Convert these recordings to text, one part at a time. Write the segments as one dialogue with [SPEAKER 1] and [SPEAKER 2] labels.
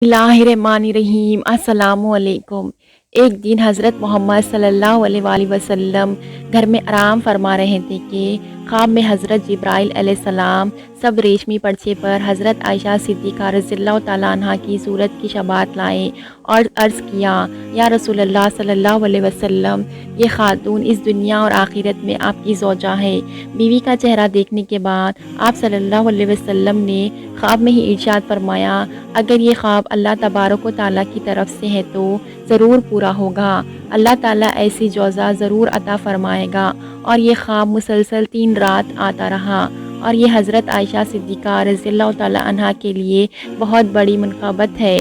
[SPEAKER 1] बिस्मिल्लाहिर्रहमानिर्रहीम अस्सलामुअलैकुम। एक दिन हज़रत मोहम्मद सल्लल्लाहु अलैहि वसल्लम घर में आराम फरमा रहे थे कि ख्वाब में हज़रत जिब्राइल अलैहिस्सलाम सब रेशमी पर्चे पर हज़रत आयशा सिद्दीक़ा रज़ियल्लाहु ताला अन्हा की सूरत की शबात लाए और अर्ज़ किया, या रसूलल्लाह सल्लल्लाहु अलैहि वसल्लम, ये खातून इस दुनिया और आखिरत में आपकी ज़ौजा है। बीवी का चेहरा देखने के बाद आप सल्लल्लाहु अलैहि वसल्लम ने ख्वाब में ही इरशाद फरमाया, अगर ये ख्वाब अल्लाह तबारक व तआला की तरफ से है तो ज़रूर पूरा होगा। अल्लाह ताला ऐसी जौज़ा ज़रूर अता फ़रमाएगा। और ये ख्वाब मुसलसल 3 रात आता रहा और ये हज़रत आयशा सिद्दीक़ा रज़ियल्लाहु ताला अन्हा के लिए बहुत बड़ी मनक़बत है।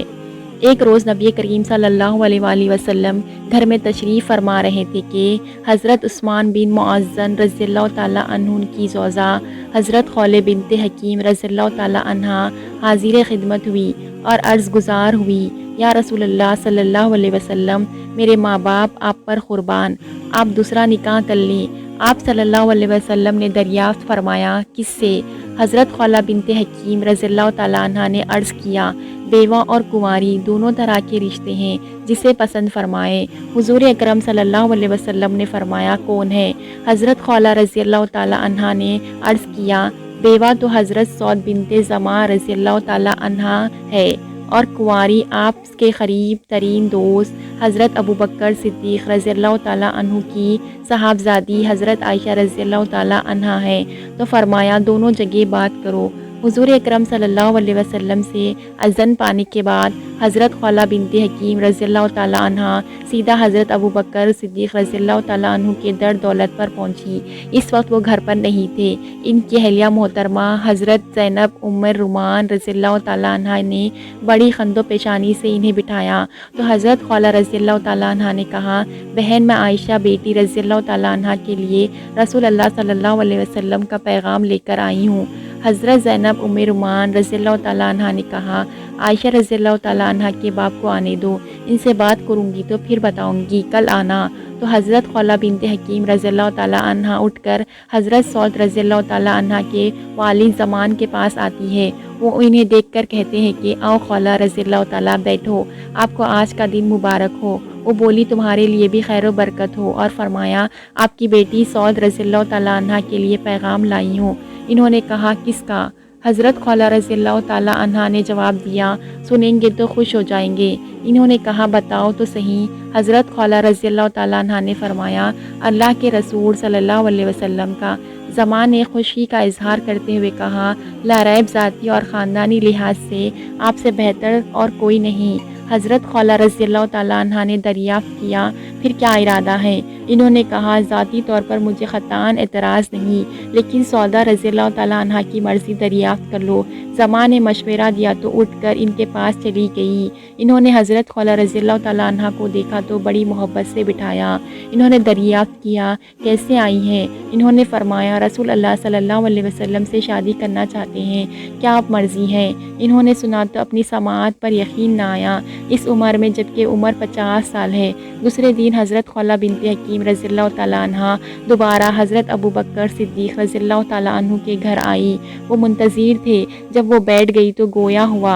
[SPEAKER 1] एक रोज़ नबी करीम सल्लल्लाहु अलैहि वसल्लम घर में तशरीफ़ फरमा रहे थे कि हज़रत उस्मान बिन मुअज़्ज़न रज़ियल्लाहु ताला अन्हु की ज़ौजा हज़रत खौले बिनते हकीम रज़ियल्लाहु ताला अन्हा हाज़िर ख़िदमत हुई और अर्ज़ गुज़ार हुई, या रसूलल्लाह सल्लल्लाहु अलैहि वसल्लम, मेरे माँ बाप आप पर क़ुरबान, आप दूसरा निकाह कर लें। आप सल्लल्लाहु अलैहि वसल्लम ने दरियाफ़्त फरमाया, किससे? हज़रत खौला बिनते हकीम रज़ियल्लाहु ताला अन्हा ने अर्ज़ किया, बेवा और कुंवारी दोनों तरह के रिश्ते हैं, जिसे पसंद फरमाए। हुज़ूर अकरम सल्लल्लाहु अलैहि वसल्लम ने फरमाया, कौन है? हज़रत खौला रज़ियल्लाहु ताला अन्हा ने अर्ज़ किया, बेवा तो हज़रत सौद बिनते ज़मा रज़ियल्लाहु ताला अन्हा है और कुंवारी आपके करीब तरीन दोस्त हज़रत अबू बकर सिद्दीक़ रज़ियल्लाहु ताला अन्हु की साहबजादी हज़रत आयशा रज़ियल्लाहु ताला अन्हा है। तो फरमाया, दोनों जगह बात करो। हुज़ूर अकरम सल्लल्लाहु अलैहि वसल्लम से अज़न पाने के बाद हज़रत खौला बिनते हकीम रज़ियल्लाहु ताला अन्हा सीधा हज़रत अबू बकर सिद्दीक़ रज़ियल्लाहु ताला अन्हु के दर दौलत पर पहुंची। इस वक्त वो घर पर नहीं थे। इनकी अहलिया मोहतरमा हज़रत ज़ैनब उम्मे रुमान रज़ियल्लाहु ताला अन्हा ने बड़ी खंदो पेशानी से इन्हें बिठाया। तो हज़रत खौला रज़ियल्लाहु ताला अन्हा ने कहा, बहन, मैं आयशा बेटी रज़ियल्लाहु ताला अन्हा के लिए रसूल अल्लाह सल्लल्लाहु अलैहि वसल्लम का पैगाम लेकर आई हूँ। हज़रत ज़ैनब उम्मे रुमान रज़ियल्लाहु ताला अन्हा ने कहा, आयशा रज़ियल्लाहु ताला अन्हा के बाप को आने दो, इनसे बात करूँगी तो फिर बताऊँगी, कल आना। तो हज़रत खौला बिनते हकीम रज़ियल्लाहु ताला अन्हा उठकर हज़रत सौद रज़ियल्लाहु ताला अन्हा के वालिद ज़मान के पास आती है। वो इन्हें देखकर कहते हैं कि आओ खौला रज़ियल्लाहु ताला, बैठो, आपको आज का दिन मुबारक हो। वो बोली, तुम्हारे लिए भी खैर व बरकत हो। और फरमाया, आपकी बेटी सौद रज़ियल्लाहु ताला अन्हा के लिए पैगाम लाई हूँ। इन्होंने कहा, किसका? हज़रत खौला रज़ियल्लाहु ताला अन्हा ने जवाब दिया, सुनेंगे तो खुश हो जाएंगे। इन्होंने कहा, बताओ तो सही। हज़रत खौला रज़ियल्लाहु ताला अन्हा ने फरमाया, अल्लाह के रसूल सल्लल्लाहु अलैहि वसल्लम का। ज़मा ने खुशी का इजहार करते हुए कहा, ला रैब ज़ाती और ख़ानदानी लिहाज से आपसे बेहतर और कोई नहीं। हज़रत खौला रज़ियल्लाहु ताला अन्हा ने दरियाफ़्त किया, फिर क्या इरादा है? इन्होंने कहा, ज़ाती तौर पर मुझे ख़तान एतराज़ नहीं, लेकिन सौदा रज़ियल्लाहु ताला अन्हा की मर्ज़ी दरियाफ़्त कर लो। ज़मा ने मशवरा दिया तो उठकर इनके पास चली गई। इन्होंने हज़रत खौला रज़ियल्लाहु ताला अन्हा को देखा तो बड़ी मोहब्बत से बिठाया। इन्होंने दरियाफ़्त किया, कैसे आई हैं? इन्होंने फरमाया, रसूल अल्लाह सल्लल्लाहु अलैहि वसल्लम से शादी करना चाहते हैं, क्या आप मर्ज़ी हैं? इन्होंने सुना तो अपनी समाअत पर यकीन न आया, इस उम्र में, जबकि उम्र 50 साल है। दूसरे दिन हज़रत खौला बिनते हकीम रज़ियल्लाहु ताला अन्हा दोबारा हज़रत अबू बकर सिद्दीक़ रज़ियल्लाहु ताला अन्हु के घर आई। वो मुंतज़िर थे। जब वो बैठ गई तो गोया हुआ,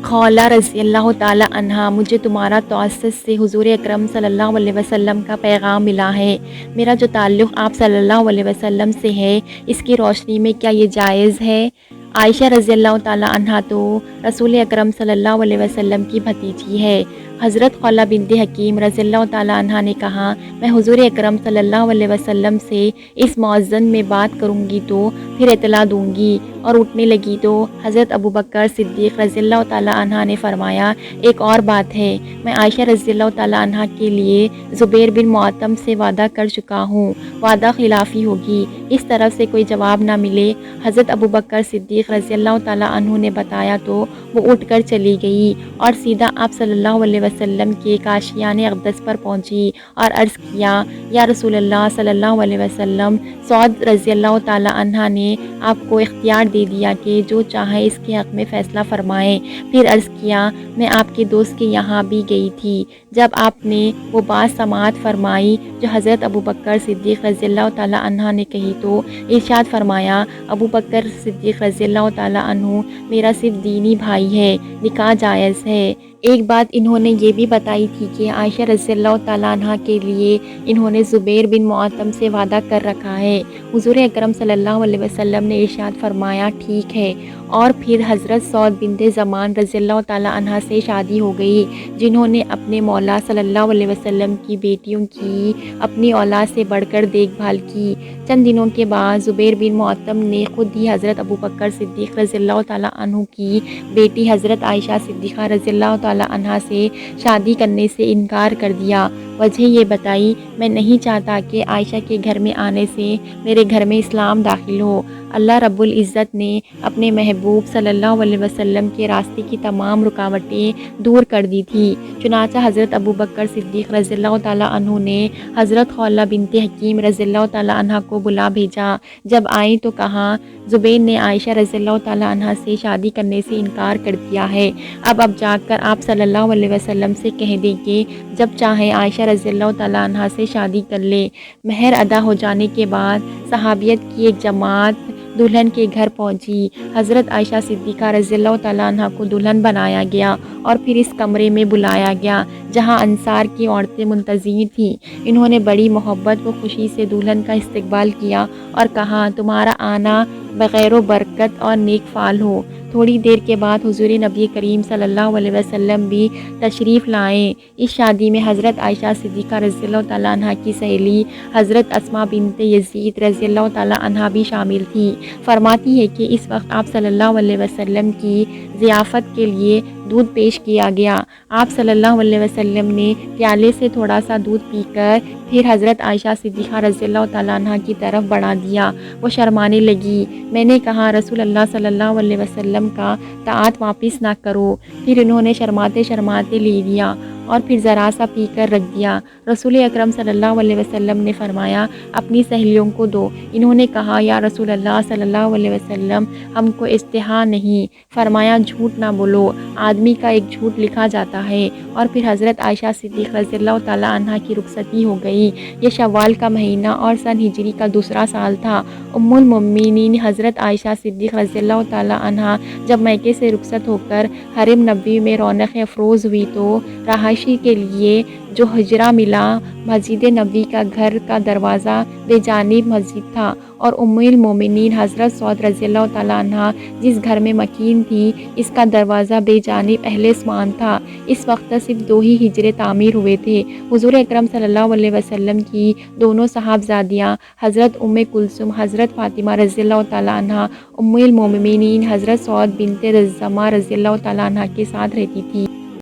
[SPEAKER 1] खौला रज़ियल्लाहु ताला अन्हा, मुझे तुम्हारा तौसस से हुज़ूर अकरम सल्लल्लाहु अलैहि वसल्लम का पैगाम मिला है। मेरा जो ताल्लुक़ आप सल्लल्लाहु अलैहि वसल्लम से है, इसकी रोशनी में क्या ये जायज़ है? आयशा रज़ियल्लाहु ताला अन्हा तो रसूल अकरम सल्लल्लाहु अलैहि वसल्लम की भतीजी है। हज़रत खौला बिनते हकीम रज़ियल्लाहु ताला अन्हा ने कहा, मैं हुज़ूर अकरम सल्लल्लाहु अलैहि वसल्लम से इस मौज़न में बात करूँगी तो फिर इतला दूँगी। और उठने लगी तो हज़रत अबू बकर सिद्दीक़ रज़ियल्लाहु ताला अन्हा ने फरमाया, एक और बात है, मैं आयशा रज़ियल्लाहु ताला अन्हा के लिए ज़ुबैर बिन मुअत्तम से वादा कर चुका हूँ, वादा खिलाफ़ी होगी। इस तरफ से कोई जवाब ना मिले। हज़रत अबू बकर सिद्दीक़ रज़ियल्लाहु ताला अन्हु ने बताया तो वो उठकर चली गई और सीधा आप सल्लल्लाहु अलैहि वसल्लम के काशियाने अक़दस पर पहुंची और अर्ज़ किया, या रसूलल्लाह सल्लल्लाहु अलैहि वसल्लम, सौद रज़ियल्लाहु ताला अन्हा ने आपको इख्तियार दे दिया कि जो चाहे इसके हक़ में फ़ैसला फ़रमाएँ। फिर अर्ज़ किया, मैं आपके दोस्त के यहाँ भी गई थी। जब आपने वो बात समाअत फ़रमाई जो हज़रत अबू बकर सिद्दीक़ रज़ियल्लाहु ताला अन्हा ने कही तो इरशाद फ़रमाया, अबू बकर सिद्दीक़ रज़ियल्लाहु اللہ تعالیٰ عنہ میرا صرف دینی بھائی ہے، نکاح جائز ہے۔ ایک بات انہوں نے یہ بھی بتائی تھی کہ عائشہ رضی اللہ تعالیٰ عنہ کے لیے انہوں نے زبیر بن معتم سے وعدہ کر رکھا ہے۔ حضور اکرم صلی اللہ علیہ وسلم نے ارشاد فرمایا ٹھیک ہے، اور پھر حضرت سعد بنت زمان رضی اللہ تعالیٰ عنہ سے شادی ہو گئی، جنہوں نے اپنے مولا صلی اللہ علیہ وسلم کی بیٹیوں کی اپنی اولاد سے بڑھ کر دیکھ بھال کی۔ چند دنوں کے بعد زبیر بن معتم نے خود ہی حضرت ابوبکر صدیق رضی اللہ تعالیٰ عنہ کی بیٹی حضرت عائشہ صدیقہ رضی اللہ تعالیٰ عنہ سے شادی کرنے سے انکار کر دیا۔ وجہ یہ بتائی، میں نہیں چاہتا کہ عائشہ کے گھر میں آنے سے میرے گھر میں اسلام داخل ہو۔ اللہ رب العزت نے اپنے محبوب صلی اللہ علیہ وسلم کے راستے کی تمام رکاوٹیں دور کر دی تھی۔ چنانچہ حضرت ابوبکر صدیق رضی اللہ تعالیٰ عنہ نے حضرت خولہ بنت حکیم رضی اللہ تعالیٰ عنہ کو بلا بھیجا۔ جب آئیں تو کہا زبیر نے عائشہ رضی اللہ تعالیٰ عنہ سے شادی کرنے سے انکار کر دیا ہے، اب جا کر آپ صلی اللہ علیہ وسلم سے کہہ دیں کہ جب چاہیں عائشہ رضی اللہ تعالیٰ عنہ سے شادی کر لے۔ مہر ادا ہو جانے کے بعد صحابیت کی ایک جماعت دلہن کے گھر پہنچی۔ حضرت عائشہ صدیقہ رضی اللہ تعالیٰ عنہ کو دلہن بنایا گیا اور پھر اس کمرے میں بلایا گیا جہاں انصار کی عورتیں منتظر تھیں۔ انہوں نے بڑی محبت و خوشی سے دلہن کا استقبال کیا اور کہا تمہارا آنا بغیر و برکت اور نیک فال ہو۔ تھوڑی دیر کے بعد حضور نبی کریم صلی اللہ علیہ وسلم بھی تشریف لائے۔ اس شادی میں حضرت عائشہ صدیقہ رضی اللہ تعالیٰ عنہ کی سہیلی حضرت اسماء بنت یزید رضی اللہ تعالیٰ عنہ بھی شامل تھی۔ فرماتی ہے کہ اس وقت آپ صلی اللہ علیہ وسلم کی ضیافت کے لیے دودھ پیش کیا گیا۔ آپ صلی اللہ علیہ وسلم نے پیالے سے تھوڑا سا دودھ پی کر پھر حضرت عائشہ صدیقہ رضی اللہ تعالیٰ عنہ کی طرف بڑھا دیا۔ وہ شرمانے لگی۔ میں نے کہا رسول اللہ صلی اللہ علیہ وسلم کا طاعت واپس نہ کرو۔ پھر انہوں نے شرماتے شرماتے لے لیا اور پھر ذرا سا پی کر رکھ دیا۔ رسول اکرم صلی اللہ علیہ وسلم نے فرمایا اپنی سہیلیوں کو دو۔ انہوں نے کہا یا رسول اللہ صلی اللہ علیہ وسلم ہم کو اشتہا نہیں۔ فرمایا جھوٹ نہ بولو، آدمی کا ایک جھوٹ لکھا جاتا ہے۔ اور پھر حضرت عائشہ صدیق رضی اللہ تعالیٰ عنہ کی رخصتی ہو گئی۔ یہ شوال کا مہینہ اور سن ہجری کا دوسرا سال تھا۔ ام المؤمنین حضرت عائشہ صدیق رضی اللہ تعالیٰ عنہ جب میکے سے رخصت ہو کر حرم نبوی میں رونق افروز ہوئی تو رہائشی کے لیے جو حجرہ ملا مسجد نبوی کا گھر کا دروازہ بے جانب مسجد تھا، اور ام المومنین حضرت سعد رضی اللہ تعالیٰ عنہ جس گھر میں مکین تھی اس کا دروازہ بے جانب اہل عثمان تھا۔ اس وقت صرف 2 ہی حجرے تعمیر ہوئے تھے۔ حضور اکرم صلی اللہ علیہ وسلم کی دونوں صاحبزادیاں حضرت ام کلثوم حضرت فاطمہ رضی اللہ تعالیٰ عنہ ام المومنین حضرت سعد بنت زمعہ رضی اللہ تعالیٰ عنہ کے ساتھ رہتی تھی۔